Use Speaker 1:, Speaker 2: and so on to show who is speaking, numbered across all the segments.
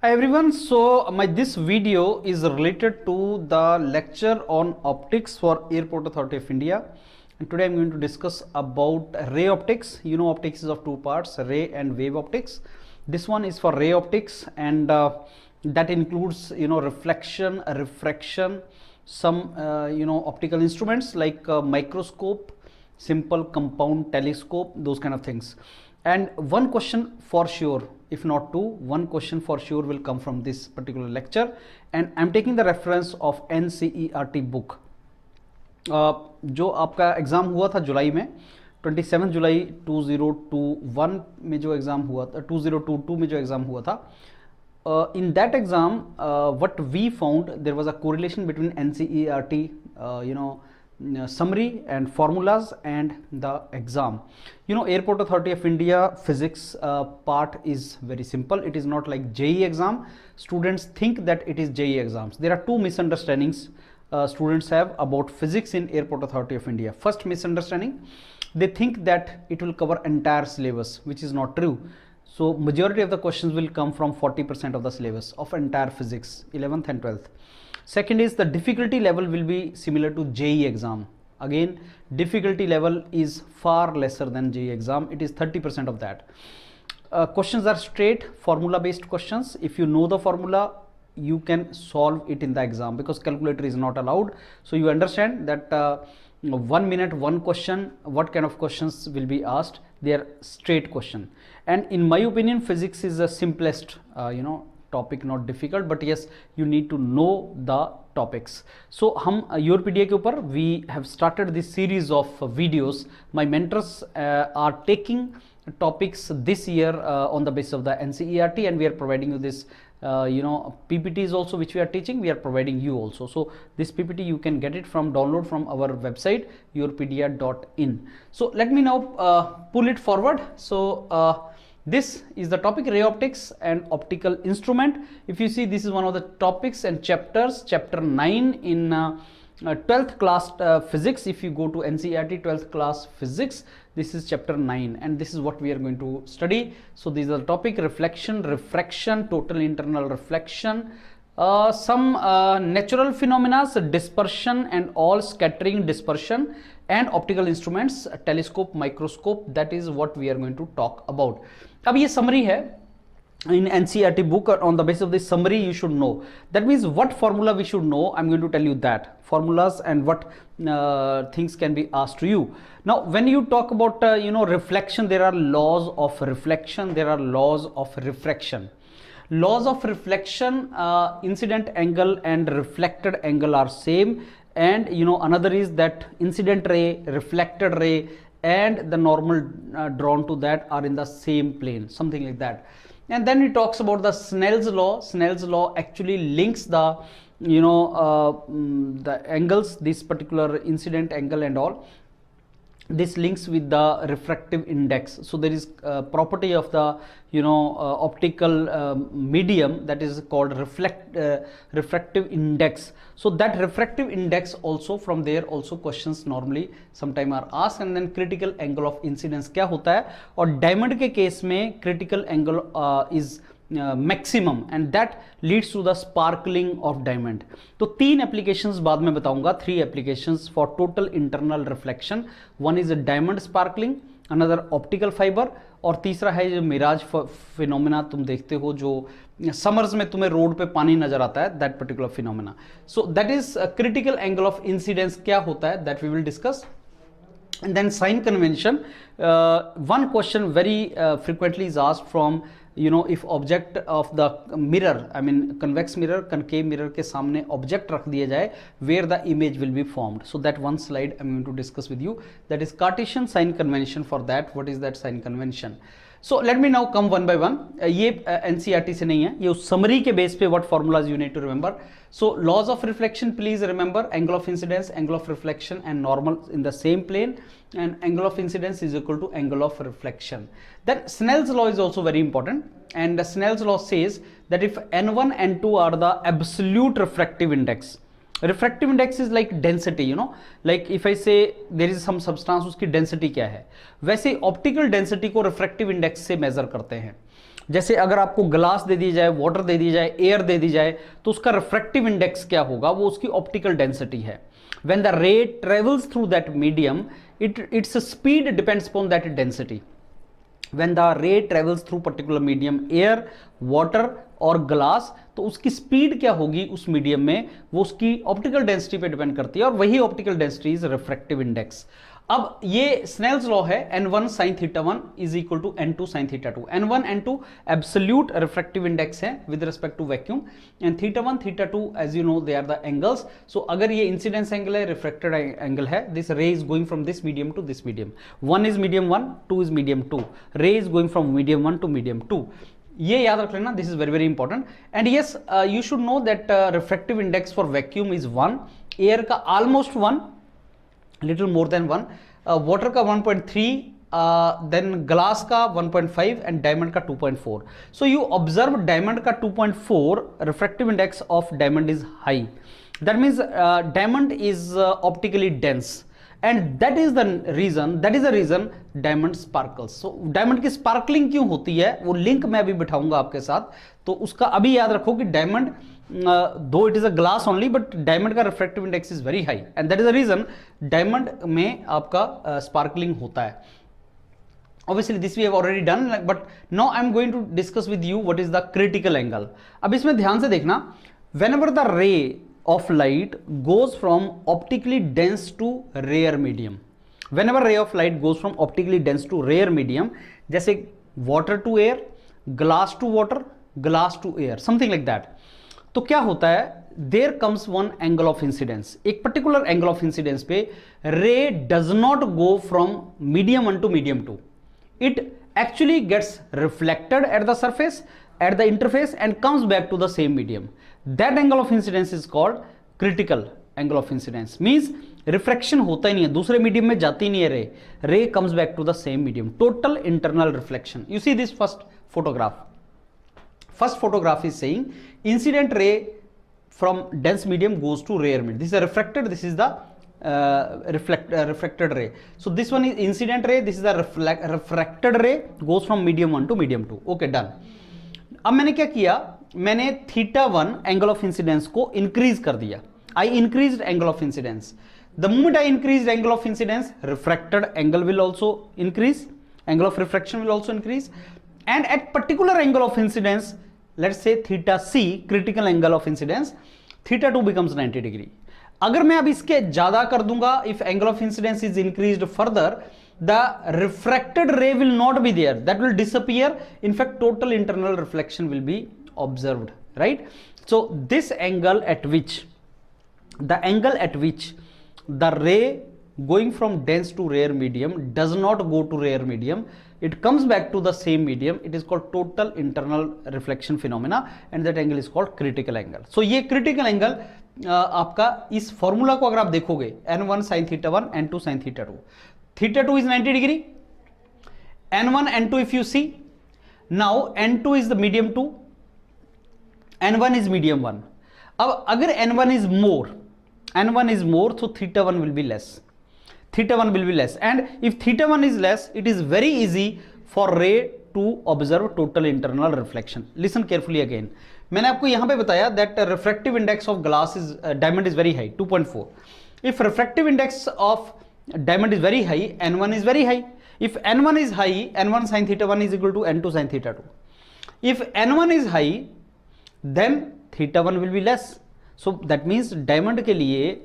Speaker 1: Hi everyone, so my this video is related to the lecture on optics for Airport Authority of India, and today I'm going to discuss about ray optics. You know, optics is of two parts, ray and wave optics. This one is for ray optics, and that includes reflection, refraction, some optical instruments like microscope, simple compound telescope, those kind of things. And one question for sure, if not two, one question for sure will come from this particular lecture, and I'm taking the reference of NCERT book. जो आपका exam हुआ था जुलाई में, 27 जुलाई 2021 में जो exam हुआ था, 2022 में जो एग्ज़ाम हुआ था, in that exam what we found, there was a correlation between NCERT summary and formulas and the exam. Airport Authority of India physics part is very simple. It is not like JEE exam. Students think that it is JEE exams. There are two misunderstandings students have about physics in Airport Authority of India. First misunderstanding, they think that it will cover entire syllabus, which is not true. So majority of the questions will come from 40% of the syllabus of entire physics, 11th and 12th. Second is the difficulty level will be similar to JEE exam. Again, difficulty level is far lesser than JEE exam. It is 30% of that. Questions are straight formula based questions. If you know the formula, you can solve it in the exam because calculator is not allowed. So you understand that 1 minute, one question, what kind of questions will be asked? They are straight question. And in my opinion, physics is the simplest, topic, not difficult, but yes, you need to know the topics. So हम YourPedia के ऊपर we have started this series of videos. My mentors are taking topics this year on the basis of the NCERT, and we are providing you this PPTs also, which we are teaching, we are providing you also. So this PPT you can get it from download from our website yourpedia.in. So let me now pull it forward. So this is the topic, ray optics and optical instrument. If you see, this is one of the topics and chapters, chapter 9 in 12th class physics. If you go to NCERT 12th class physics, this is chapter 9, and this is what we are going to study. So these are the topic: reflection, refraction, total internal reflection, some natural phenomena, dispersion and all, scattering, dispersion, and optical instruments, telescope, microscope. That is what we are going to talk about. अब ये summary है in NCERT book. On the basis of this summary you should know. That means what formula we should know, I'm going to tell you that formulas and what things can be asked to you. Now when you talk about reflection, there are laws of reflection, there are laws of refraction. Laws of reflection, incident angle and reflected angle are same, and another is that incident ray, reflected ray, and the normal drawn to that are in the same plane, something like that. And then he talks about the Snell's law. Snell's law actually links the the angles, this particular incident angle and all, this links with the refractive index. So there is property of the optical medium that is called refractive index. So that refractive index also, from there also questions normally sometime are asked. And then critical angle of incidence क्या होता है, और diamond के case में critical angle is maximum, and that leads to the sparkling of diamond. तो तीन applications बाद में बताऊंगा, 3 applications for total internal reflection. One is a diamond sparkling, another optical fiber, और तीसरा है जो मिराज फिनोमेना तुम देखते हो, जो समर्स में तुम्हें रोड पे पानी नजर आता है, that particular phenomena. So that is critical angle of incidence क्या होता है, that we will discuss. And then sign convention. One question very frequently is asked from if object of the mirror, I mean convex mirror, concave mirror के सामने object रख दिया जाए, where the image will be formed. So that one slide I'm going to discuss with you, that is Cartesian sign convention. For that, what is that sign convention? So let me now come one by one. ये NCERT से नहीं है, ये उस summary के base पे what formulas you need to remember. So laws of reflection, please remember: angle of incidence, angle of reflection, and normal in the same plane, and angle of incidence is equal to angle of reflection. Then Snell's law is also very important, and the Snell's law says that if n1 n2 are the absolute refractive index, refractive index is like density, like if I say there is some substance, उसकी density क्या है, वैसे optical density को refractive index से measure करते हैं. जैसे अगर आपको ग्लास दे दी जाए, वाटर दे दी जाए, एयर दे दी जाए, तो उसका रिफ्रैक्टिव इंडेक्स क्या होगा, वो उसकी ऑप्टिकल डेंसिटी है. When the ray travels through that medium, its speed depends upon that density. When the ray travels through particular medium, air, water और ग्लास, तो उसकी स्पीड क्या होगी उस मीडियम में, वो उसकी ऑप्टिकल डेंसिटी पे डिपेंड करती है, और वही optical density is refractive index. अब ये स्नेल्स लॉ है, n1 sin theta 1 is equal to n2 sin theta 2. n1 n2 absolute refractive index है with respect to vacuum, and theta 1 theta 2 as you know they are the angles. So अगर ये incidence angle है, refracted angle है, this ray is going from this medium to this medium. 1 is medium 1, 2 is medium 2. Ray is going from medium 1 to medium 2. ये याद रख लेना, this is very very important. And yes, you should know that refractive index for vacuum is 1, air का almost 1, little more than 1, water का 1.3, then glass का 1.5 and diamond का 2.4. So you observe diamond का 2.4, refractive index of diamond is high. That means diamond is optically dense, and that is the reason diamond sparkles. So diamond की sparkling क्यों होती है, वो link मैं अभी बिठाऊंगा आपके साथ, तो उसका अभी याद रखो कि diamond, though it is a glass only, but diamond का refractive index is very high, and that is the reason diamond में आपका स्पार्कलिंग होता है. Obviously this we have already done, but now I am going to discuss with you what is the critical angle. अब इसमें ध्यान से देखना, whenever the ray of light goes from optically dense to rare medium, whenever ray of light goes from optically dense to rare medium, जैसे water to air, glass to water, glass to air, something like that, तो क्या होता है, there comes one angle of incidence. एक particular angle of incidence पे ray does not go from medium 1 to medium 2. It actually gets reflected at the surface, at the interface, and comes back to the same medium. That angle of incidence is called critical angle of incidence. Means refraction होता ही नहीं है, दूसरे medium में जाती नहीं है रे, रे comes back to the same medium. Total internal reflection. You see this first photograph. First photograph is saying incident ray from dense medium goes to rare medium. This is a refracted, this is the refracted ray. So this one is incident ray, this is a refracted ray, goes from medium 1 to medium 2. Okay, done. अब मैंने क्या किया, मैंने theta 1 angle of incidence को increase कर दिया. I increased angle of incidence. The moment I increased angle of incidence, refracted angle will also increase, angle of refraction will also increase, and at particular angle of incidence, let's say theta C, critical angle of incidence, theta 2 becomes 90 degree. अगर मैं अब इसके ज्यादा कर दूंगा, if angle of incidence is increased further, the refracted ray will not be there, that will disappear. In fact, total internal reflection will be observed, right? So this angle at which the ray going from dense to rare medium does not go to rare medium, it comes back to the same medium, it is called total internal reflection phenomena, and that angle is called critical angle. So ये critical angle आपका इस formula को अगर आप देखोगे, n1 sin theta 1, n2 sin theta 2, theta 2 is 90 degree, n1 n2 if you see, now n2 is the medium 2, n1 is medium 1. अब अगर n1 is more, so theta 1 will be less. And if theta 1 is less, it is very easy for ray to observe total internal reflection. Listen carefully again. मैंने आपको यहां पे बताया that refractive index of glass is diamond is very high, 2.4. If refractive index of diamond is very high, n1 is very high. If n1 is high, n1 sin theta 1 is equal to n2 sin theta 2. If n1 is high, then theta 1 will be less. So that means diamond के लिए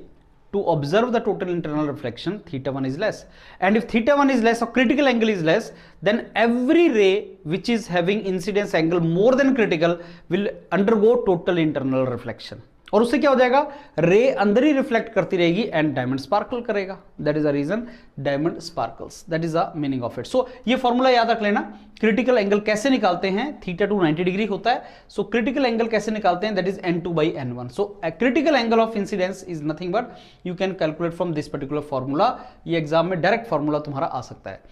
Speaker 1: to observe the total internal reflection, theta 1 is less. And if theta 1 is less or critical angle is less, then every ray which is having incidence angle more than critical will undergo total internal reflection. और उससे क्या हो जाएगा, रे अंदर ही reflect करती रहेगी and diamond sparkle करेगा. That is the reason diamond sparkles. That is the meaning of it. So ये फॉर्मूला याद रख लेना. क्रिटिकल एंगल कैसे निकालते हैं, थीटा 2 90 डिग्री होता है. सो क्रिटिकल एंगल कैसे निकालते हैं, that is n2 by n1. So critical angle of incidence is nothing but you can calculate from this particular formula. ये एग्जाम में डायरेक्ट फॉर्मूला तुम्हारा आ सकता है.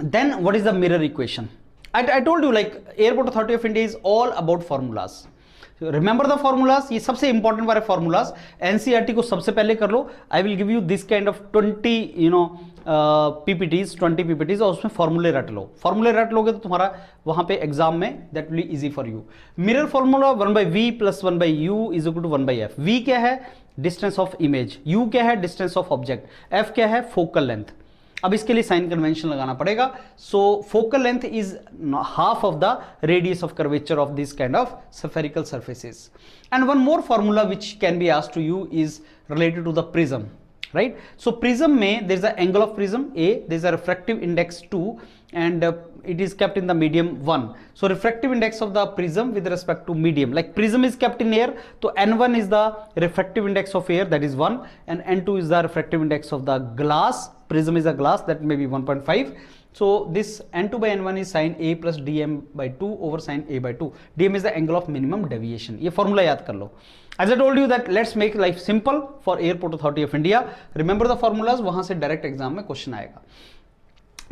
Speaker 1: Then what is the mirror equation? I told you like Airport Authority of India is all about formulas. Remember the formulas, ये सबसे important वाले formulas NCERT को सबसे पहले कर लो. I will give you this kind of 20 PPTs, 20 PPTs, और उसमें फॉर्मूले रट लो. फॉर्मूले रट लोगे तो तुम्हारा वहां पे एग्जाम में that will be easy for you. Mirror formula 1/v plus 1/u is equal to 1/f. v क्या है? Distance of image. u क्या है? Distance of object. f क्या है? Focal length. अब इसके लिए साइन कन्वेंशन लगाना पड़ेगा. So focal length is half of the radius of curvature of this kind of spherical surfaces. And one more formula which can be asked to you is related to the prism, right? So prism में there is the angle of prism A, there is a refractive index 2, and it is kept in the medium 1. So refractive index of the prism with respect to medium, like prism is kept in air, so n1 is the refractive index of air, that is 1, and n2 is the refractive index of the glass. Prism is a glass, that may be 1.5. So this n2 by n1 is sin A plus dm by 2 over sin A by 2. dm is the angle of minimum deviation. ये formula याद कर लो. As I told you that let's make life simple for Airport Authority of India. Remember the formulas, वहां से direct exam में question आएगा.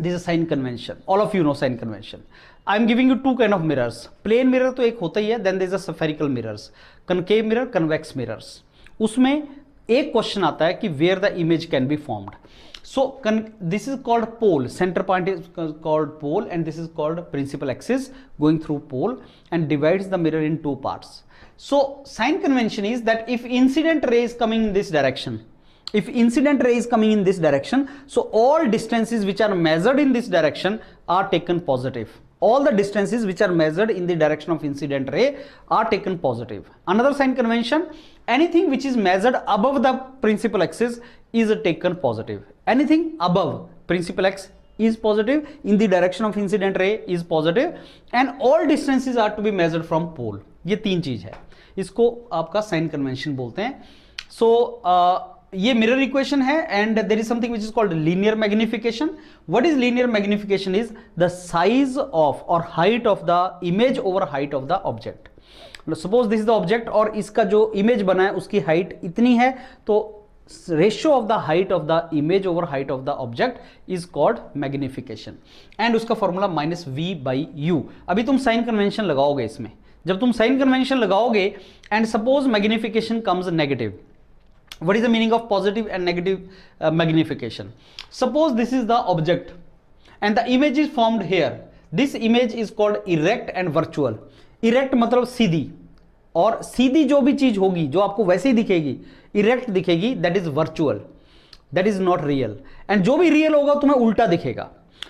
Speaker 1: This is sign convention. All of you know sign convention. I am giving you two kind of mirrors. Plane mirror तो एक होता ही है. Then there is a spherical mirrors. Concave mirror, convex mirrors. उसमें एक question आता है कि where the image can be formed. So this is called pole. Center point is called pole, and this is called principal axis going through pole and divides the mirror in two parts. So sign convention is that if incident ray is coming in this direction, so all distances which are measured in this direction are taken positive. All the distances which are measured in the direction of incident ray are taken positive. Another sign convention, anything which is measured above the principal axis is taken positive. Anything above principal axis is positive, in the direction of incident ray is positive, and all distances are to be measured from pole. ये तीन चीज है, इसको आपका sign convention बोलते हैं. So ये mirror equation है, and there is something which is called linear magnification. What is linear magnification? Is the size of और height of the image over height of the object. Suppose this is the object और इसका जो image बना है उसकी height इतनी है, तो ratio of the height of the image over height of the object is called magnification, and उसका फॉर्मूला -v/u. अभी तुम साइन कन्वेंशन लगाओगे इसमें. जब तुम साइन कन्वेंशन लगाओगे and suppose magnification comes negative, what is the meaning of positive and negative magnification? Suppose this is the object and the image is formed here. This image is called erect and virtual. Erect मतलब सीधी, और सीधी जो भी चीज होगी जो आपको वैसे ही दिखेगी, इरेक्ट दिखेगी, that is virtual, that is not real. And जो भी रियल होगा तुम्हें उल्टा दिखेगा.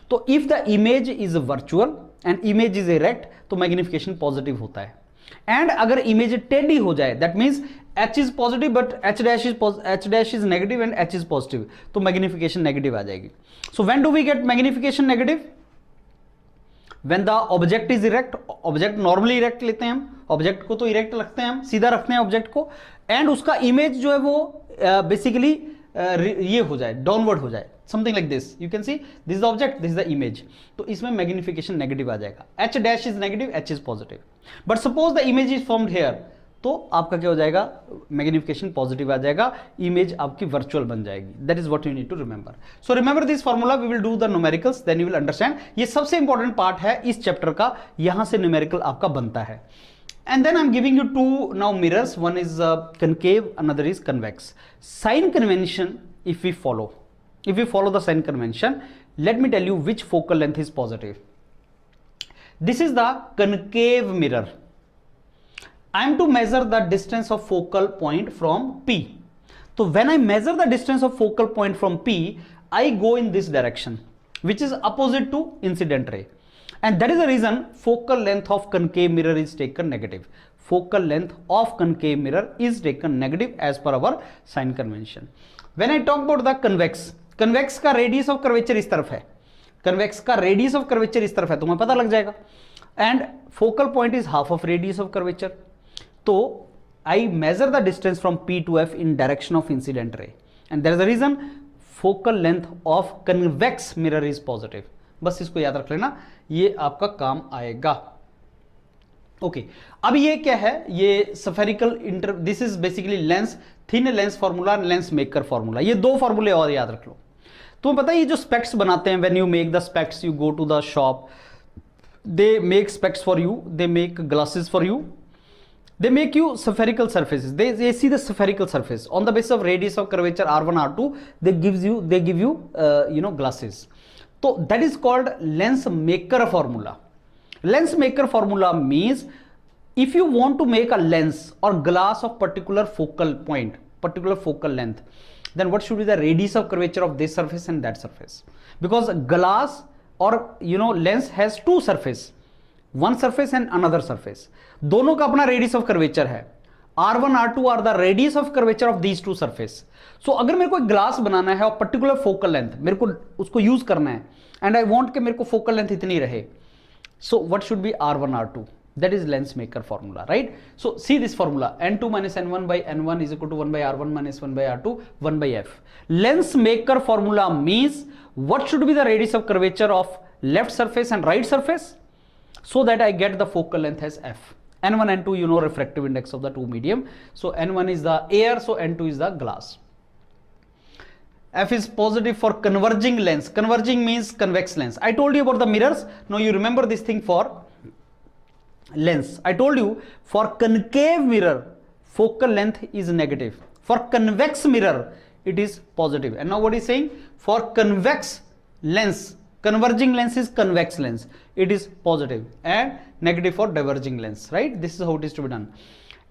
Speaker 1: तो if the image is virtual and image is erect, तो मैग्निफिकेशन पॉजिटिव होता है. एंड अगर इमेज टेढ़ी हो जाए, that means h is positive but h is negative and h is positive, तो मैग्निफिकेशन नेगेटिव आ जाएगी. So when do we get magnification negative? When the object is erect, object normally erect लेते हैं हम, object को तो erect रखते हैं हम, सीधा रखते हैं ऑब्जेक्ट को, एंड उसका इमेज जो है वो बेसिकली ये हो जाए, डाउनवर्ड हो जाए, something like this. You can see this is the object, this is the image, तो इसमें मैग्निफिकेशन नेगेटिव आ जाएगा. h' is negative, h is positive. But suppose the image is formed here, तो आपका क्या हो जाएगा? मैग्निफिकेशन पॉजिटिव आ जाएगा, इमेज आपकी वर्चुअल बन जाएगी. That is what you need to remember. So remember this formula, we will do the numericals, then you will understand. ये सबसे इंपॉर्टेंट पार्ट है इस चैप्टर का, यहां से न्यूमेरिकल आपका बनता है. And then I'm giving you two now mirrors. One is concave, another is convex. Sign convention, if we follow the sign convention, let me tell you which focal length is positive. This is the concave mirror. I am to measure the distance of focal point from P. So when I measure the distance of focal point from P, I go in this direction, which is opposite to incident ray. And that is the reason focal length of concave mirror is taken negative. Focal length of concave mirror is taken negative as per our sign convention. When I talk about the convex का radius of curvature इस तरफ है, convex का radius of curvature इस तरफ है, तुम्हें पता लग जाएगा. And focal point is half of radius of curvature. तो I measure the distance from P to F in direction of incident ray, and there is a reason focal length of convex mirror is positive. बस इसको याद रख लेना, ये आपका काम आएगा. ओके, अब ये क्या है? ये spherical this is basically lens, thin lens formula, lens maker formula. ये दो फॉर्मूले और याद रख लो. तुम्हें पता है ये जो स्पेक्ट्स बनाते हैं, when you make the specs, you go to the shop, they make specs for you, they make glasses for you, they make you spherical surfaces. They see the spherical surface on the basis of radius of curvature r1 r2. They give you glasses. So that is called lens maker formula. Lens maker formula means if you want to make a lens or glass of particular focal point, particular focal length, then what should be the radius of curvature of this surface and that surface? Because glass or lens has two surface, one surface and another surface. दोनों का अपना radius of curvature है. R1 R2 are the radius of curvature of these two surface. So अगर मेरे को एक glass बनाना है और particular focal length मेरे को उसको यूज करना है and I want कि मेरे को focal length इतनी रहे, so what should be R1 R2? That is lens maker formula, right? So see this formula, n2 minus n1 by n1 is equal to 1 by r1 minus 1 by r2 1 by f. Lens maker formula means what should be the radius of curvature of left surface and right surface, so that I get the focal length as f. N1 N2 refractive index of the two medium, so N1 is the air, so N2 is the glass. F is positive for converging lens. Converging means convex lens. I told you about the mirrors. Now you remember this thing for lens. I told you for concave mirror focal length is negative, for convex mirror it is positive. And now what is saying, for convex lens, converging lens is convex lens, it is positive, and negative for diverging lens, right? This is how it is to be done.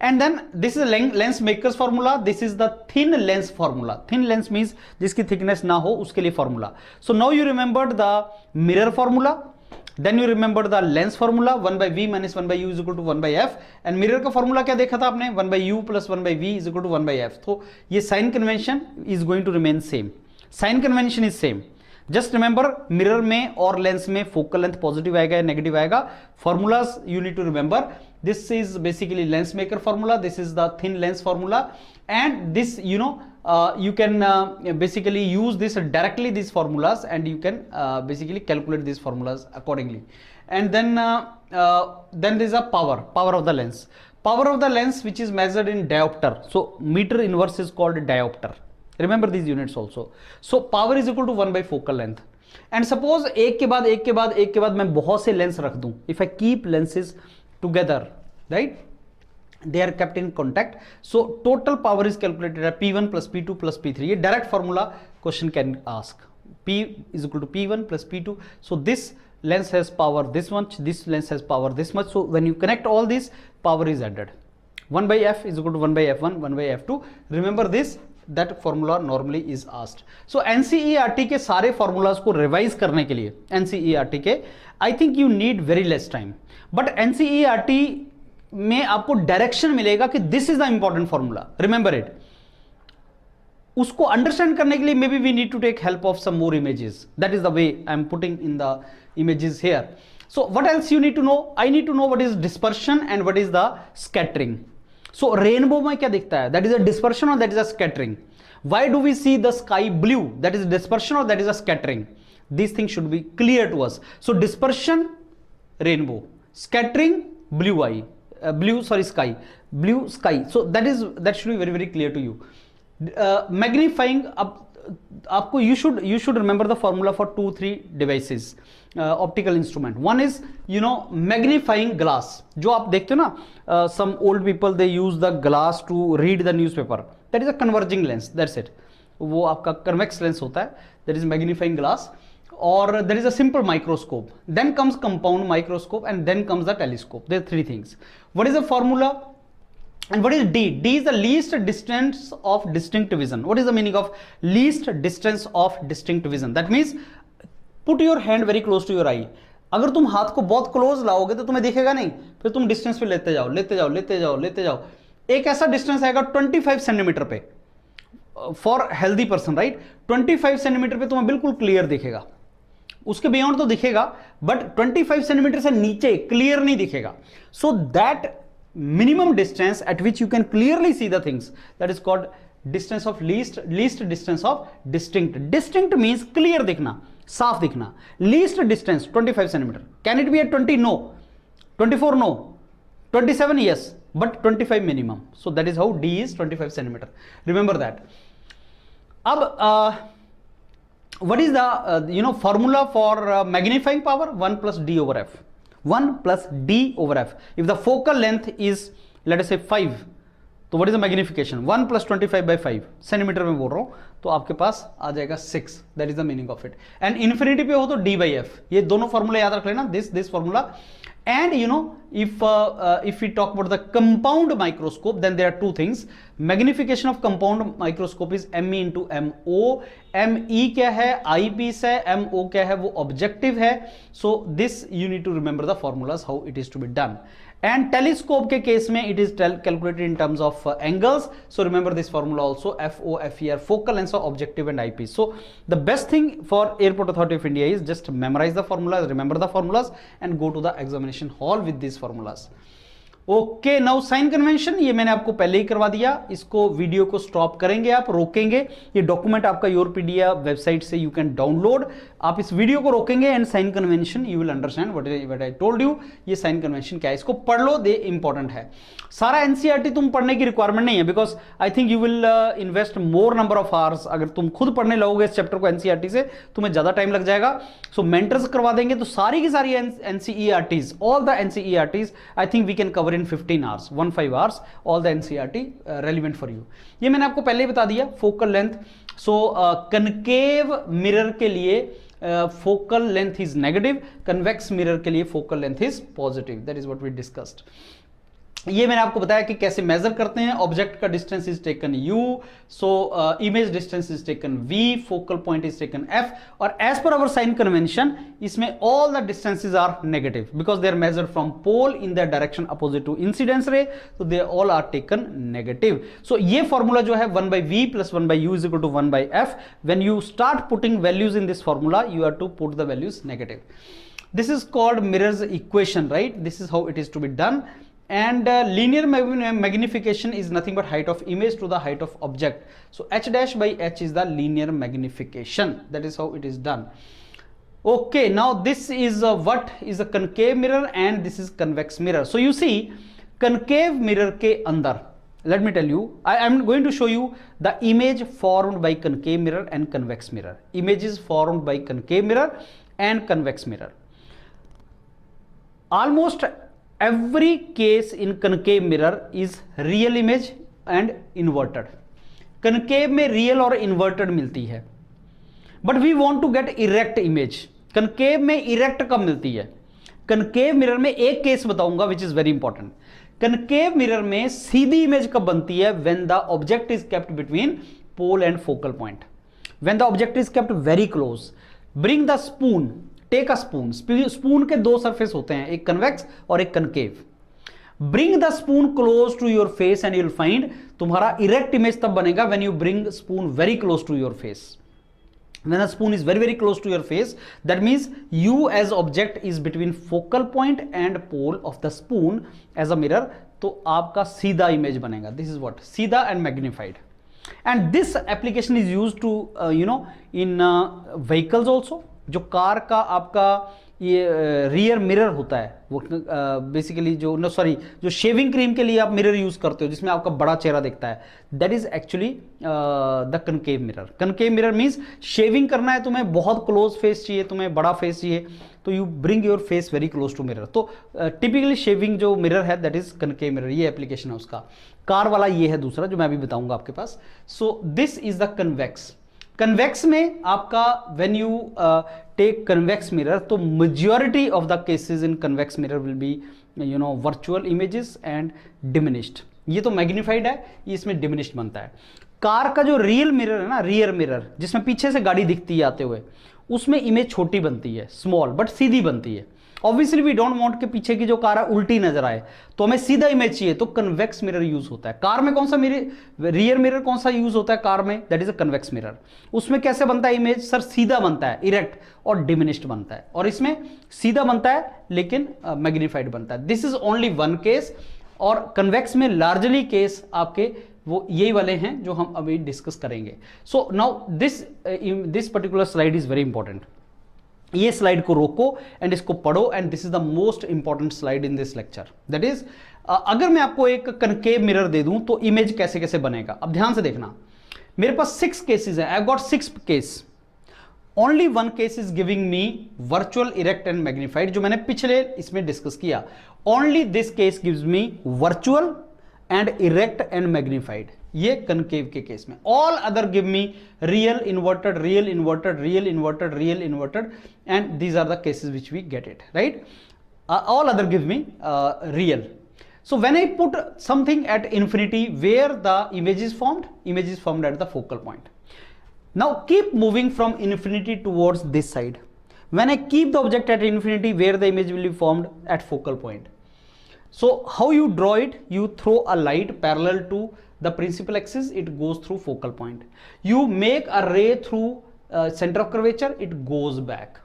Speaker 1: And then this is a lens makers formula. This is the thin lens formula. Thin lens means जिसकी thickness ना हो उसके लिए formula. So now you remembered the mirror formula, then you remember the lens formula, 1 by v minus 1 by u is equal to 1 by f, and mirror का formula क्या देखा था आपने, 1 by u plus 1 by v is equal to 1 by f. तो ये sign convention is going to remain same. Sign convention is same. Just remember mirror में और lens में focal length positive आएगा या negative आएगा. Formulas you need to remember. This is basically lens maker formula. This is the thin lens formula, and this you can basically use this directly, these formulas, and you can basically calculate these formulas accordingly. And then there is a power of the lens. Power of the lens which is measured in diopter. So meter inverse is called diopter. Remember these units also. So power is equal to 1 by focal length. And suppose एक के बाद मैं बहुत से lens रख दूं. If I keep lenses together, right, they are kept in contact, so total power is calculated at P1 plus P2 plus P3. ये direct formula question can ask. P is equal to P1 plus P2. So this lens has power this much, this lens has power this much. So when you connect all these, power is added. 1 by F is equal to 1 by F1, 1 by F2. Remember this, that formula normally is asked. So NCERT के सारे formulas को revise करने के लिए, NCERT के, I think you need very less time. But NCERT में आपको direction मिलेगा कि this is the important formula, remember it. उसको अंडरस्टैंड करने के लिए maybe we need to take help of some more images. That is the way I am putting in the images here. So what else you need to know? I need to know what is dispersion and what is the scattering. So rainbow में क्या दिखता है? That is a dispersion और that is a scattering. Why do we see the sky blue? That is dispersion और that is a scattering. This thing should be clear to us. So dispersion rainbow, scattering sky, blue sky. So that should be very, very clear to you. Magnifying आपको you should remember the formula for 2-3 devices, optical instrument. One is magnifying glass. जो आप देखते हो ना, some old people they use the glass to read the newspaper. That is a converging lens. That's it. वो आपका convex lens होता है. That is magnifying glass. Or there is a simple microscope, then comes compound microscope, and then comes the telescope. There are three things. What is the formula and what is D? D is the least distance of distinct vision. What is the meaning of least distance of distinct vision? That means put your hand very close to your eye. अगर तुम हाथ को बहुत close लाओगे तो तुम्हें दिखेगा नहीं, फिर तुम डिस्टेंस पे लेते जाओ. एक ऐसा डिस्टेंस आएगा 25 सेंटीमीटर पे for healthy person, right. 25 centimetre पे तुम्हें बिल्कुल क्लियर दिखेगा. उसके बियॉन्ड तो दिखेगा, बट 25 सेंटीमीटर से नीचे क्लियर नहीं दिखेगा. So that minimum distance at which you can clearly see the things, that is called distance of least distance of distinct. Distinct means clear दिखना, साफ दिखना. Least distance 25 centimetre. Can it be at 20? No. 24? No. 27? Yes, but 25 minimum. So that is how d is 25 centimetre. Remember that. अब what is the formula for magnifying power? 1 plus d over f. 1 plus d over f. If the focal length is let us से 5, तो what is the magnification? 1 + 25/5 centimetre में बोल रहा हूं, तो आपके पास आ जाएगा 6, that is the meaning of it. And infinity पे हो तो d/f, ये दोनों फॉर्मूला याद रख लेना, this formula. And you know, if we talk about the compound microscope, then there are two things. Magnification of compound microscope is ME into MO. ME क्या है? eyepiece है, MO क्या है? वो objective है। So this you need to remember the formulas how it is to be done. And telescope के case में it is calculated in terms of angles. So remember this formula also, FOFER, focal length of objective and eyepiece. So the best thing for Airport Authority of India is just memorize the formulas, remember the formulas, and go to the examination hall with these formulas. Okay, now sine convention ये मैंने आपको पहले ही करवा दिया, इसको video को stop करेंगे, आप रोकेंगे, ये डॉक्यूमेंट आपका योरपीडिया वेबसाइट से यू कैन डाउनलोड, आप इस वीडियो को रोकेंगे and sign convention you will understand what I told you. ये साइन कन्वेंशन क्या है, इसको पढ़ लो, दे इंपॉर्टेंट है। सारा एनसीईआरटी तुम पढ़ने की रिक्वायरमेंट नहीं है, because I think you will invest more number of hours. अगर तुम खुद पढ़ने लगोगे इस चैप्टर को एनसीईआरटी से, तुम्हें ज्यादा टाइम लग जाएगा। सो मेंटर्स करवा देंगे, तो सारी की सारी NCERTs, all the NCERTs I think we can cover in 15 hours, 15 hours, all the NCERT relevant for you। ये मैंने आपको पहले ही बता दिया। Focal length, so concave mirror के लिए focal length is negative, convex mirror के लिए focal length is positive, that is what we discussed. ये मैंने आपको बताया कि कैसे मेजर करते हैं। ऑब्जेक्ट का distance is taken u, so image distance is taken v, focal point is taken f, और as per our sign convention इसमें all the distances are negative because they are measured from pole in the direction opposite to incidence ray, तो they all are taken negative. So ये formula जो है 1/v + 1/u = 1/f, when you start putting values in this formula you are to put the values negative. This is called mirrors equation, right? This is how it is to be done. And linear magnification is nothing but height of image to the height of object. So h'/h is the linear magnification. That is how it is done. Okay, now this is what is a concave mirror and this is convex mirror. So you see, concave mirror के अंदर, let me tell you, I am going to show you the image formed by concave mirror and convex mirror. Images formed by concave mirror and convex mirror. Almost every case in concave mirror is real image and inverted. concave में real और inverted मिलती है, but we want to get erect image. concave में erect कब मिलती है? concave mirror में एक केस बताऊंगा which is very important. concave mirror में सीधी इमेज कब बनती है? when the object is kept between pole and focal point. when the object is kept very close. bring the spoon, take a spoon, spoon के दो surface होते हैं, एक convex और एक concave. Bring the spoon close to your face and you will find, तुम्हारा erect image तब बनेगा when you bring spoon very close to your face. When the spoon is very very close to your face, that means you as object is between focal point and pole of the spoon as a mirror, तो आपका सीधा image बनेगा। This is what सीधा and magnified, and this application is used to in vehicles also। जो car का आपका ये rear mirror होता है, वो बेसिकली जो शेविंग क्रीम के लिए आप मिरर यूज करते हो जिसमें आपका बड़ा चेहरा दिखता है, that is actually the concave mirror. Concave mirror means shaving करना है तुम्हें, बहुत क्लोज फेस चाहिए, तुम्हें बड़ा फेस चाहिए, तो you bring your face very close to mirror. तो टिपिकली शेविंग जो मिरर है दैट इज कनकेव मिरर, ये एप्लीकेशन है उसका। कार वाला ये है दूसरा जो मैं अभी बताऊंगा आपके पास। So this is the convex. Convex में आपका when you take convex mirror, तो majority of the cases in convex mirror will be virtual images and diminished. ये तो मैग्निफाइड है, ये इसमें डिमिनिश्ड बनता है। कार का जो रियल मिरर है ना, रियर मिरर जिसमें पीछे से गाड़ी दिखती है आते हुए, उसमें इमेज छोटी बनती है, स्मॉल, बट सीधी बनती है। ऑब्वियसली वी डोंट वांट कि पीछे की जो कार है उल्टी नजर आए, तो हमें सीधा इमेज चाहिए, तो कन्वेक्स मिरर यूज होता है। कार में कौन सा रियर मिरर कौन सा यूज होता है कार में? That is a convex mirror. उसमें कैसे बनता है इमेज? सर सीधा बनता है, इरेक्ट और डिमिनिश्ड बनता है, और इसमें सीधा बनता है लेकिन मैग्निफाइड बनता है। This is only one case, और कन्वेक्स में लार्जली केस आपके वो यही वाले हैं जो हम अभी डिस्कस करेंगे। So now this particular slide is very important. ये स्लाइड को रोको एंड इसको पढ़ो, and this is the most important slide in this lecture. That is, अगर मैं आपको एक कनकेव मिरर दे दूं तो इमेज कैसे कैसे बनेगा। अब ध्यान से देखना, मेरे पास 6 केसेस हैं, I got 6 case. Only one case is giving me virtual, erect and magnified, जो मैंने पिछले इसमें डिस्कस किया। Only this case gives me virtual and erect and magnified, ये कनकेव के केस में. All other give me real inverted, real inverted, real inverted, real inverted, and these are the cases which we get it, right. All other give me real. So when I put something at infinity, where the image is formed at the focal point. Now keep moving from infinity towards this side. When I keep the object at infinity, where the image will be formed at focal point. So how you draw it? You throw a light parallel to the principal axis, it goes through focal point. You make a ray through center of curvature, it goes back.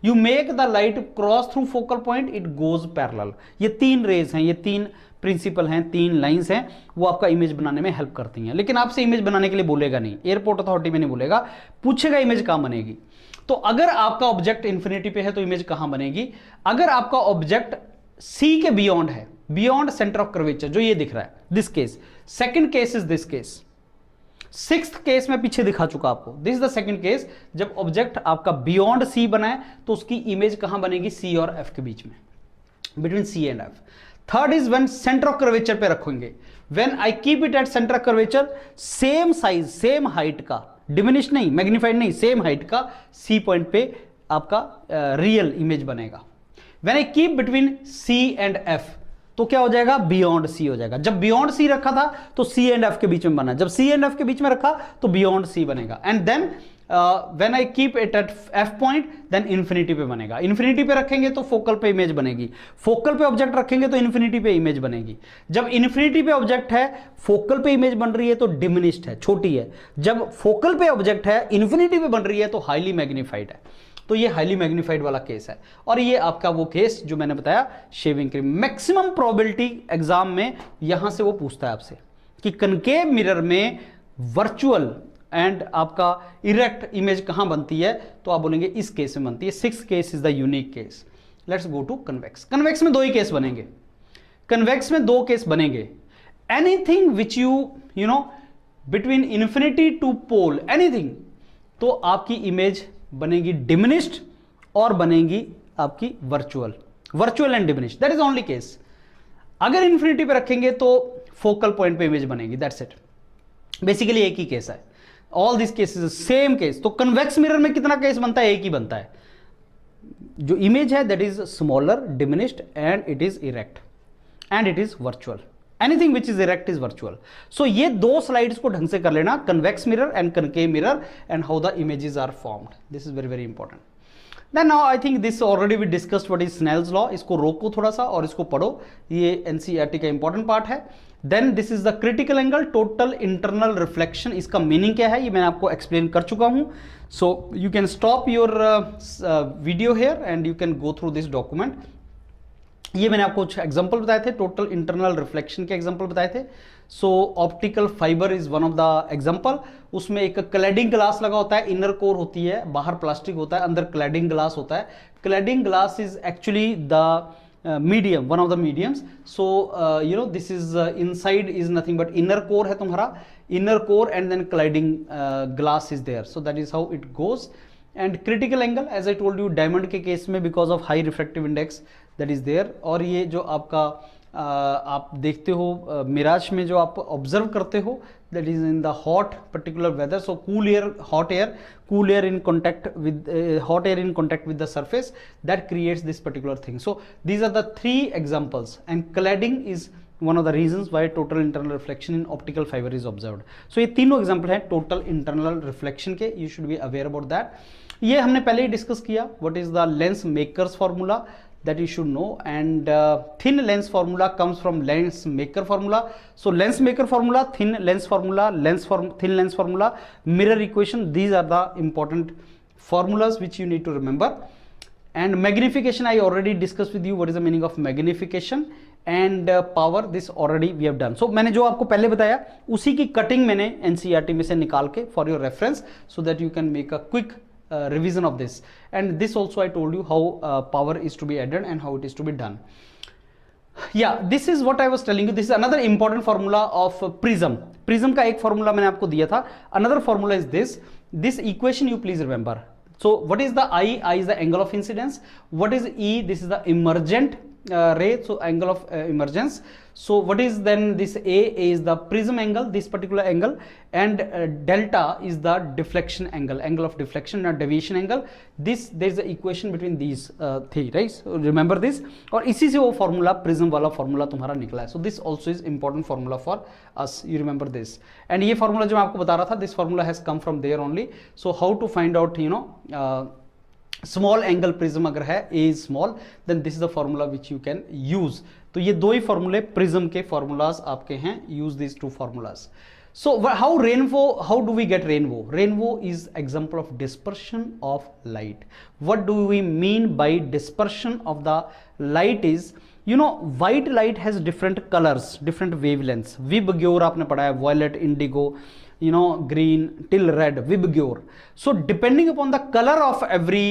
Speaker 1: You make the light cross through focal point, it goes parallel. ये तीन raise हैं, ये तीन principal हैं, तीन lines हैं, वो आपका इमेज बनाने में हेल्प करती हैं. लेकिन आपसे इमेज बनाने के लिए बोलेगा नहीं, एयरपोर्ट अथॉरिटी में नहीं बोलेगा, पूछेगा इमेज कहां बनेगी. तो अगर आपका ऑब्जेक्ट इंफिनिटी पे है तो इमेज कहां बनेगी. अगर आपका ऑब्जेक्ट सी के बियॉन्ड है, बियॉन्ड सेंटर ऑफ कर्वेचर, जो ये दिख रहा है, this case. Second case is this case. Sixth case में पीछे दिखा चुका आपको. This is the second case, जब ऑब्जेक्ट आपका बियॉन्ड सी बना है तो उसकी इमेज कहां बनेगी, सी और एफ के बीच में, between c and f. Third is when centre of curvature पे रखेंगे. When I keep it at centre of curvature, same size, same height का, डिमिनिश नहीं, मैग्नीफाइड नहीं, सेम हाइट का सी पॉइंट पे आपका रियल इमेज बनेगा. When I keep between c and f, तो क्या हो जाएगा, बियॉन्ड सी हो जाएगा. जब बियॉन्ड सी रखा था तो सी एंड एफ के बीच में बना, जब सी एंड एफ के बीच में रखा तो बियॉन्ड सी बनेगा. And then when I keep it at f point, then infinity पे बनेगा. इन्फिनिटी पे रखेंगे तो फोकल पे इमेज बनेगी, फोकल पे ऑब्जेक्ट रखेंगे तो इन्फिनिटी पे इमेज बनेगी. जब इन्फिनिटी पे ऑब्जेक्ट है, फोकल पे इमेज बन रही है तो डिमिनिश्ड है, छोटी है. जब फोकल पे ऑब्जेक्ट है, इन्फिनिटी पे बन रही है तो हाईली मैग्नीफाइड है. तो ये हाईली मैग्नीफाइड वाला केस है. और ये आपका वो केस जो मैंने बताया, shaving cream. Maximum probability exam में यहां से वो पूछता है आपसे कि कनकेव मिरर में वर्चुअल एंड आपका इरेक्ट इमेज कहां बनती है, तो आप बोलेंगे इस केस में बनती है. Sixth case is the unique case. Let's go to convex. Convex में दो ही केस बनेंगे. कन्वेक्स में दो केस बनेंगे. Anything which you know between infinity to pole, anything, तो आपकी इमेज बनेगी डिमिनिश्ड और बनेगी आपकी virtual, virtual and diminished. That is only case. अगर इन्फिनिटी पे रखेंगे तो फोकल पॉइंट पे इमेज बनेगी. That's it. बेसिकली एक ही केस है. All this cases same case. तो कन्वेक्स मिरर में कितना केस बनता है, एक ही बनता है. जो इमेज है that is smaller, diminished and it is erect and it is virtual. Anything which is erect is virtual. So ये दो स्लाइड्स को ढंग से कर लेना, convex mirror and concave mirror, and how the images are formed. This is very very important. Then now I think this already we discussed what is Snell's law. इसको रोको थोड़ा सा और इसको पढ़ो, ये एनसीईआरटी का इंपॉर्टेंट पार्ट है. Then this is the critical angle, total internal reflection. इसका मीनिंग क्या है ये मैंने आपको एक्सप्लेन कर चुका हूं. So you can stop your video here and you can go through this document. ये मैंने आपको कुछ एग्जांपल बताए थे, टोटल इंटरनल रिफ्लेक्शन के एग्जांपल बताए थे. So optical fibre is one of the example. उसमें एक क्लैडिंग ग्लास लगा होता है, इनर कोर होती है, बाहर प्लास्टिक होता है, अंदर क्लैडिंग ग्लास होता है. Cladding glass is actually the medium, one of the mediums. So you know this is inside is nothing but inner core है तुम्हारा, inner core and then cladding glass is there. So that is how it goes. And critical angle as I told you, diamond के case में because of high refractive index that is there. और ये जो आपका आप देखते हो मिराज में, जो आप ऑब्जर्व करते हो, that is in the hot particular weather. So cool air, hot air, cool air in contact with hot air in contact with the surface, that creates this particular thing. So these are the three examples, and cladding is one of the reasons why total internal reflection in optical fiber is observed. So ये तीनों example हैं total internal reflection के. You should be aware about that. ये हमने पहले ही discuss किया. What is the lens makers formula that you should know, and thin lens formula comes from lens maker formula. So lens maker formula, thin lens formula, thin lens formula, mirror equation, these are the important formulas which you need to remember. And magnification, I already discussed with you what is the meaning of magnification, and power, this already we have done. So मैंने जो आपको पहले बताया उसी की cutting मैंने NCERT में से निकाल के for your reference, so that you can make a quick revision of this. And this also I told you how power is to be added and how it is to be done. Yeah, this is what I was telling you. This is another important formula of prism. Prism का एक formula मैंने आपको दिया था. Another formula is this. This equation you please remember. So what is the I? I is the angle of incidence. What is E? This is the emergent ray, so angle of emergence. So what is then this A is the prism angle, this particular angle, and delta is the deflection angle, angle of deflection or deviation angle. This there is an equation between these three, right? So remember this, और इसी से वो formula prism वाला formula तुम्हारा निकला है. So this also is important formula for us. You remember this. And ये formula जो मैं आपको बता रहा था, this formula has come from there only. So how to find out, you know, small angle prism अगर है A is small, then this is the formula which you can use. तो ये दो ही फॉर्मूले प्रिज्म के फॉर्मूलाज आपके हैं. Use this two formulas. So how rainbow, how do we get rainbow? Rainbow is example of dispersion of light. What do we mean by dispersion of the light is, you know, white light has different colors, different wavelengths. Vibgyor आपने पढ़ा है, violet, indigo, you know, green till red, Vibgyor. So depending upon the color of every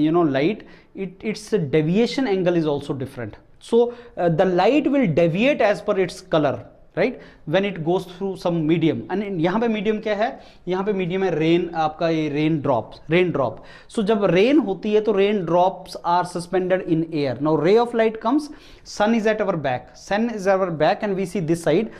Speaker 1: you know, light, its deviation angle is also different. So the light will deviate as per its color, right, when it goes through some medium. And यहाँ पे medium क्या है? यहाँ पे medium है rain, आपका ये rain drop. So जब rain होती है तो rain drops are suspended in air. Now ray of light comes, sun is at our back, and we see this side.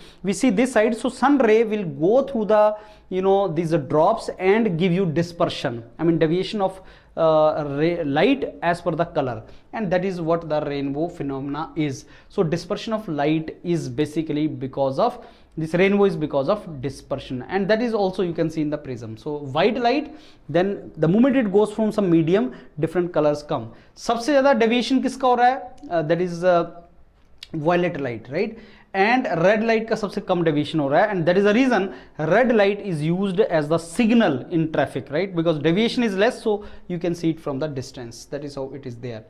Speaker 1: So sun ray will go through the, you know, these drops and give you dispersion, I mean deviation of light as per the color, and that is what the rainbow phenomena is. So dispersion of light is basically because of this, rainbow is because of dispersion, and that is also you can see in the prism. So white light, then the moment it goes from some medium, different colors come. सबसे ज़्यादा deviation किसका हो रहा है? That is violet light, right? And red light का सबसे कम deviation हो रहा है, and that is the reason red light is used as the signal in traffic, right? Because deviation is less, so you can see it from the distance. That is how it is there.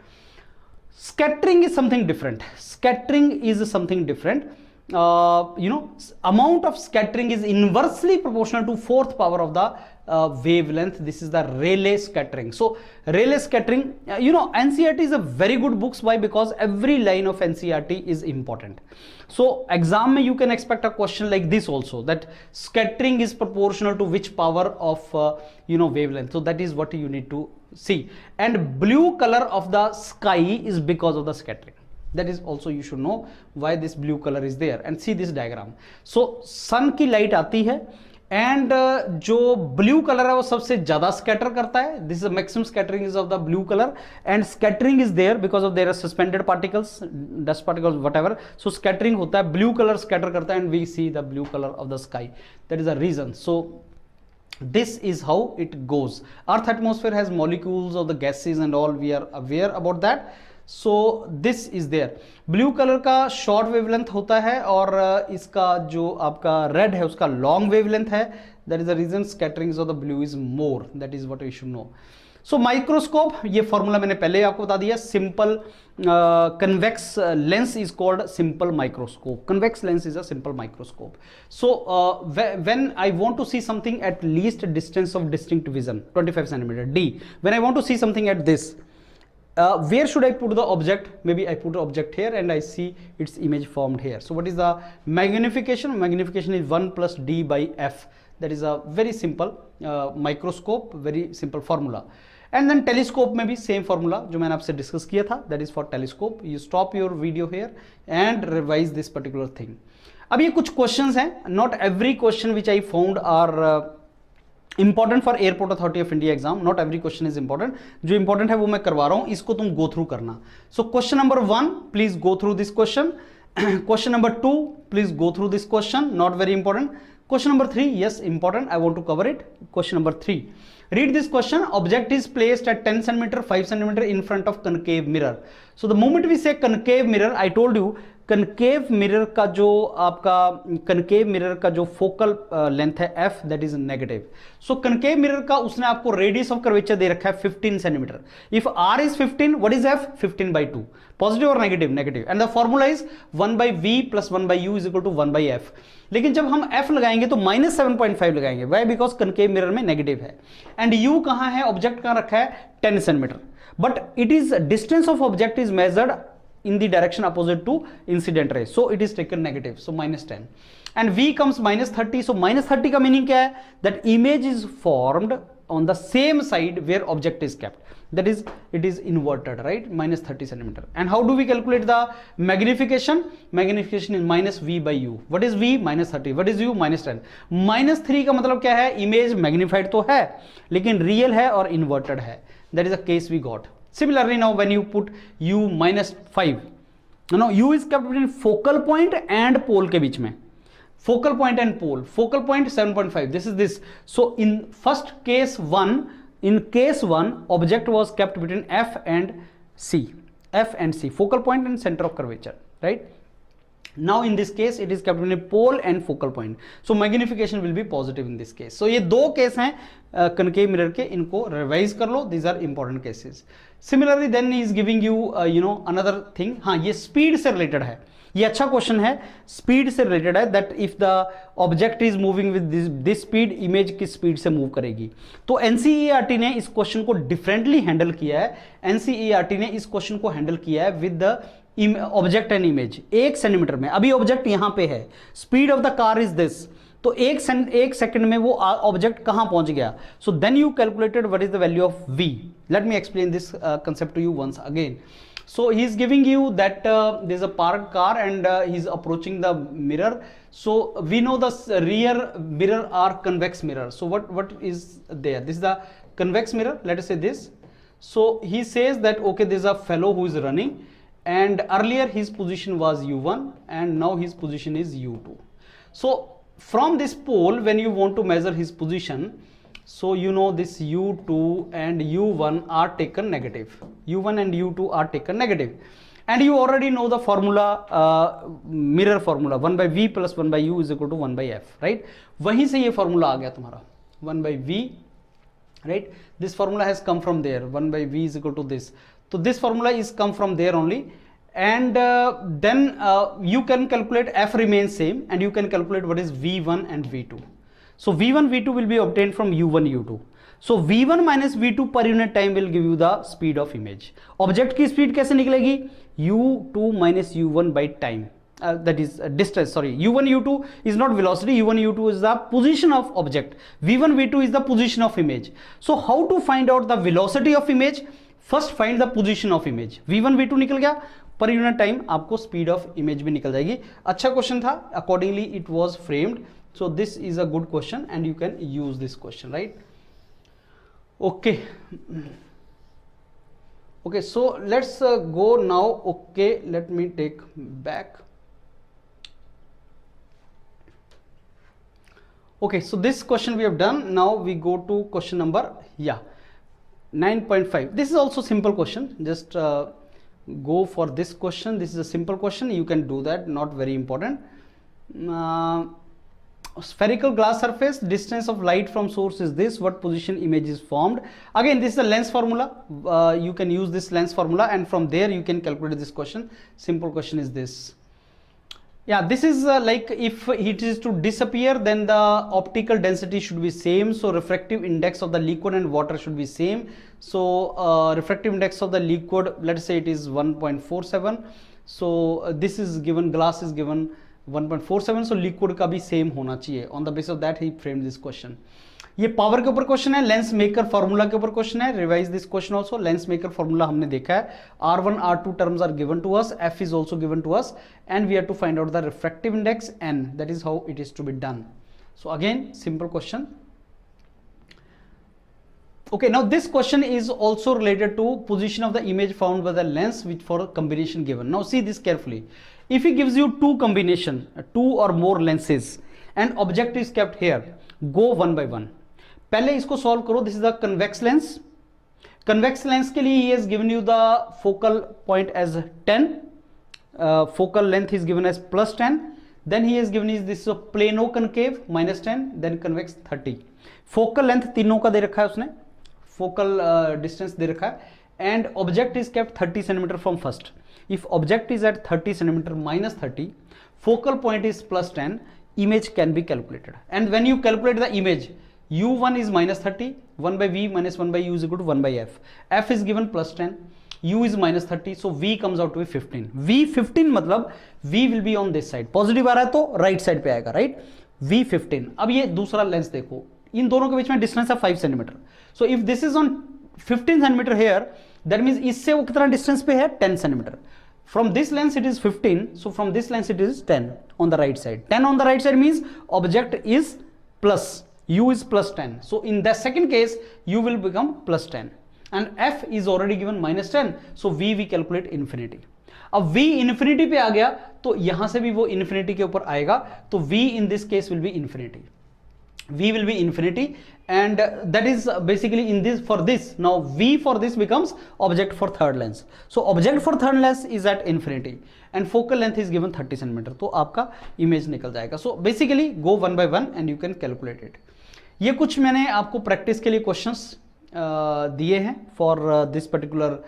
Speaker 1: Scattering is something different. You know, amount of scattering is inversely proportional to fourth power of the wavelength. This is the Rayleigh scattering. So Rayleigh scattering, you know, NCERT is a very good books. Why? Because every line of NCERT is important. So exam में you can expect a question like this also, that scattering is proportional to which power of you know, wavelength. So that is what you need to see. And blue color of the sky is because of the scattering. That is also you should know why this blue color is there. And see this diagram. So sun की light आती है, and जो blue color है वो सबसे ज़्यादा scatter करता है. This is the maximum scattering is of the blue color, and scattering is there because of there are suspended particles, dust particles, whatever. So scattering होता है, blue color scatter करता है, and we see the blue color of the sky. That is the reason. So this is how it goes. Earth atmosphere has molecules of the gases and all. We are aware about that. So this is there. Blue colour का short wavelength होता है, और इसका जो आपका red है उसका long wavelength है. That is the reason scattering of the blue is more. That is what you should know. So microscope, ये फॉर्मूला मैंने पहले आपको बता दिया. Simple convex lens is called simple microscope. Convex lens is a simple microscope. So when I want to see something at least distance of distinct vision 25 centimetre d, when I want to see something at this, where should I put the object? Maybe I put the object here and I see its image formed here. So what is the magnification? Magnification is 1 plus d by f. That is a very simple microscope, very simple formula. And then telescope में भी same formula जो मैंने आपसे discuss किया था. That is for telescope. You stop your video here and revise this particular thing. अब ये कुछ questions हैं. Not every question which I found are important for airport authority of India exam. Not every question is important. जो important है वो मैं करवा रहा हूं, इसको तुम गो थ्रू करना. So question number 1, please go through this question. Question number 2, please go through this question. Not very important. Question number 3, yes, important, I want to cover it. Question number 3, read this question. Object is placed at 10 centimeter, 5 centimeter in front of concave mirror. So the moment we say concave mirror, I told you concave mirror का जो आपका concave mirror का जो focal length है f, that is negative. So concave mirror का उसने आपको radius of curvature दे रखा है 15 centimetre. If r is 15, what is f? 15/2. Positive और नेगेटिव? नेगेटिव. And the formula is 1/v + 1/u = 1/f. लेकिन जब हम f लगाएंगे तो -7.5 लगाएंगे. वाई? बिकॉज कनकेव मिरर में नेगेटिव है. एंड u कहां है? ऑब्जेक्ट कहां रखा है? 10 centimetre. But it is distance of object is measured in the direction opposite to incident ray, so it is taken negative, so -10. And v comes -30. So -30 का meaning क्या है? that image is formed on the same side where object is kept, that is it is inverted, right? minus 30 centimeter. And how do we calculate the magnification? Magnification is minus v by u. What is v? minus 30. What is u? minus 10. minus 3 का मतलब क्या है? Image magnified तो है लेकिन real है और inverted है. That is the case we got. Similarly, now when you put u minus 5, u is kept between focal point and pole के बीच में. Focal point and pole. Focal point 7.5. This is this. So in first case 1, in case 1, object was kept between F and C. F and C. Focal point and center of curvature. Right? Now in this case it is kept between pole and focal point. So magnification will be positive in this case. So ये दो case हैं concave mirror के, इनको revise कर लो. These are important cases. Similarly then he is giving you another thing. हाँ, ये speed से related है. ये अच्छा क्वेश्चन है, स्पीड से रिलेटेड है. That if the object is moving with this speed, image किस स्पीड से मूव करेगी. तो एनसीईआरटी ने इस क्वेश्चन को डिफरेंटली हैंडल किया है. एनसीईआरटी ने इस क्वेश्चन को हैंडल किया है with the object and image. 1 centimetre में, अभी ऑब्जेक्ट यहां पे है, speed of the car is this, तो एक सेकंड में वो ऑब्जेक्ट कहां पहुंच गया. So then you calculated what is the value of v. Let me explain this concept to you once again. So he is giving you that there is a parked car and he is approaching the mirror. So we know the rear mirror are convex mirror. So what is there? This is the convex mirror. Let us say this. So he says that okay, there is a fellow who is running, and earlier his position was u1 and now his position is u2. So from this pole, when you want to measure his position, so you know this u2 and u1 are taken negative. u1 and u2 are taken negative. And you already know the formula, mirror formula, 1 by v plus 1 by u is equal to 1 by f, right? वहीं से ये formula आ गया तुम्हारा, 1 by v, right? This formula has come from there, 1 by v is equal to this. So this formula is come from there only. And then you can calculate f remains same, and you can calculate what is v1 and v2. So v1 v2 will be obtained from u1 u2. So v1 minus v2 per unit time will give you the speed of image. Object की speed कैसे निकलेगी? u2 minus u1 by time. That is distance. Sorry, u1 u2 is not velocity. u1 u2 is the position of object. v1 v2 is the position of image. So how to find out the velocity of image? First find the position of image. v1 v2 निकल गया, per unit time आपको speed of image भी निकल जाएगी. अच्छा question था, accordingly it was framed. So this is a good question and you can use this question, right? Okay. Okay, so let's go now. Okay, let me take back. Okay, so this question we have done. Now we go to question number 9.5. This is also simple question. Just go for this question. This is a simple question. You can do that, not very important. Spherical glass surface, distance of light from source is this, what position image is formed. Again, this is a lens formula. You can use this lens formula and from there you can calculate this question. Simple question is this. Yeah, this is like if it is to disappear, then the optical density should be same. So refractive index of the liquid and water should be same. So refractive index of the liquid, let's say it is 1.47. So this is given, glass is given 1.47. so liquid का भी same होना चाहिए. On the basis of that he framed this question. ये power के ऊपर question है, lens maker formula के ऊपर क्वेश्चन है. Revise this question also. Lens maker formula हमने देखा है. R1 R2 terms are given to us, F is also given to us, and we have to find out the refractive index N. That is how it is to be done. So again simple question. Okay, now this question is also related to position of the image found by the lens which for combination given. Now see this carefully. If he gives you two combination, 2 or more lenses and object is kept here, go one by one. पहले इसको solve करो. This is the convex lens. Convex lens के लिए he has given you the focal point as 10. Focal length is given as plus 10. Then he has given you this plano concave minus 10. Then convex 30. Focal length तीनों का दे रखा है उसने. Focal distance दे रखा है. And object is kept 30 centimeter from first. If object is at 30 centimeter minus 30, focal point is plus 10, image can be calculated. And when you calculate the image, u1 is minus 30, 1 by v minus 1 by u is equal to 1 by f. F is given plus 10, u is minus 30, so v comes out to be 15. v 15 मतलब v will be on this side. Positive आ रहा है तो right side पे आएगा, right? v 15. अब ये दूसरा लेंस देखो, इन दोनों के बीच में डिस्टेंस है 5 centimetre. So if this is on 15 centimetre here, that means इससे वो कितना डिस्टेंस पे है 10 centimetre. From this lens it is 15, so from this lens it is 10 on the right side. 10 on the right side means object is plus, u is plus 10. So in the second case u will become plus 10 and f is already given minus 10, so v we calculate infinity. अब v infinity पे आ गया तो यहां से भी वो infinity के ऊपर आएगा, तो v in this case will be infinity. V will be infinity, and that is basically in this, for this now v for this becomes object for third lens. So object for third lens is at infinity and focal length is given 30 cm. तो आपका image निकल जाएगा. So basically go one by one and you can calculate it. ये कुछ मैंने आपको practice के लिए क्वेश्चंस दिए हैं for this particular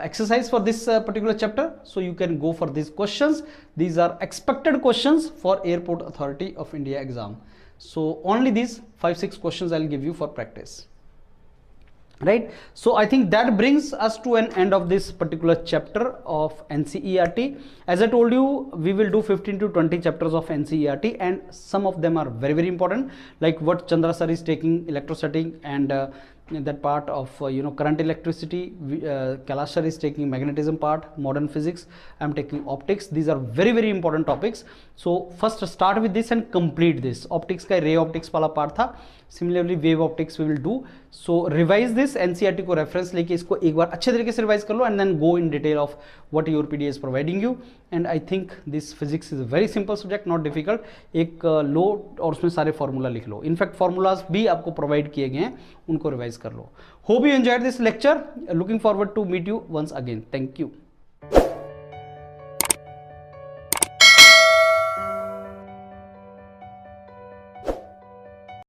Speaker 1: exercise for this particular chapter, so you can go for these questions. These are expected questions for Airport Authority of India exam. So only these 5-6 questions I'll give you for practice, right? So I think that brings us to an end of this particular chapter of NCERT. As I told you, we will do 15 to 20 chapters of NCERT, and some of them are very very important, like what Chandra sir is taking electrostatic and that part of current electricity. Kailash sir is taking magnetism part, modern physics. I am taking optics. These are very very important topics. So first start with this and complete this. Optics का ray optics वाला part था. Similarly wave optics we will do. So revise this, NCERT को reference लेके इसको एक बार अच्छे तरीके से revise कर लो and then go in detail of what your PDA is providing you. And I think this physics is a very simple subject, not difficult. एक लो और उसमें सारे formula लिख लो. In fact formulas भी आपको provide किए गए हैं, उनको revise कर लो. Hope you enjoyed this lecture. Looking forward to meet you once again. Thank you.